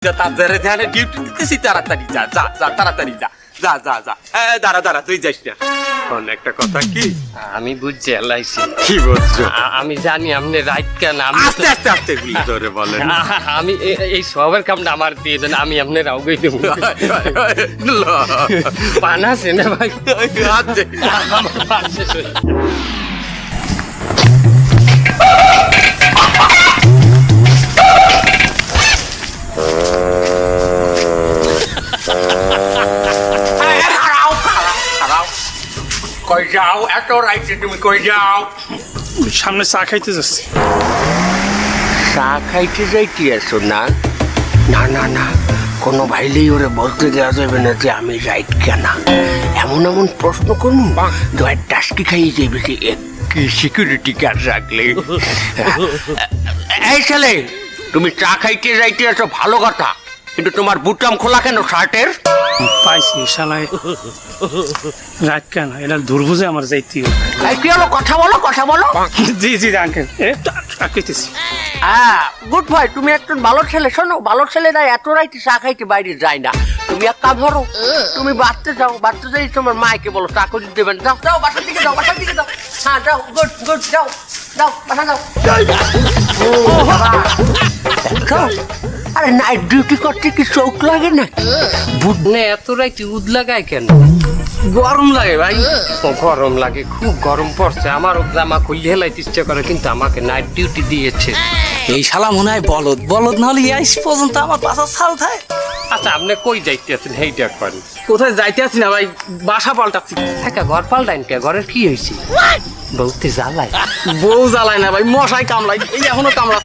তাড়াতাড়ি ধ্যানে ডিউটি দিতেছি তাড়াতাড়ি যা যা যা তাড়াতাড়ি যা যা যা যা দাঁড়া দাঁড়া তুই যাস না একটা কথা কি আমি বুঝছি এলআইসি কি বলছো আমি জানি আপনি রাইট কেন আমি আস্তে আস্তে আস্তে গুলি ধরে বলেন আমি এই সবের কামটা আমার দিয়ে দেন আমি আপনার আউগাই দেবো পান আছে না ভাই কই যাও এত রাইতে তুমি কই যাও সামনে চা খাইতে যাচ্ছি। চা খাইতে যাইতে আছো না না না না কোনো ভাইলেই ওরে বলতে দেওয়া যাবে না যে আমি রাইট কেনা এমন এমন প্রশ্ন করুন দু টাস্কি খাইয়ে যাবে কি সিকিউরিটি গার্ড রাখলে এই ছেলে তুমি চা খাইতে যাইতে আছো ভালো কথা কিন্তু তোমার বুটাম খোলা কেন শার্টের পাইছি শালায় রাত কেন এটা দুর্বুঝে আমার যাইতে কি হলো কথা বলো জি জি আঙ্কেল খাইতেছি। গুড ভাই তুমি একটু ভালো ছেলে শোনো ভালো ছেলেরা এত রাইতে চা খাইতে বাইরে যায় না তুমি এক কাজ ধরো তুমি বাড়তে যাই তোমার মাকে বলো চা করে দেবেন যাও যাও বাসার দিকে যাও হ্যাঁ যাও গুড গুড যাও যাও বাসা যাও আরে নাইট ডিউটি করতে কি চোখ লাগে না বুঝনে এত রাইতে উদ লাগায় কেন গরম লাগে ভাই গরম লাগে খুব গরম পড়ছে আমারও জামা খুললে হেলাইতে ইচ্ছে করে কিন্তু আমাকে নাইট ডিউটি দিয়েছে এই শালা মনে হয় বলদ বলদ নাহলে আইস পর্যন্ত আমার পাশা ছাল থাকে। আচ্ছা আপনি কই যাইতে আছেন হেইটা করেন কোথায় যাইতে আছি না ভাই বাসা পাল্টাচ্ছি। একটা ঘর পাল্টাইন কে ঘরের কি হয়েছে বলতে জ্বালায় বউ জ্বালায় না ভাই মশাই কামলাই এই এখনো কামড়া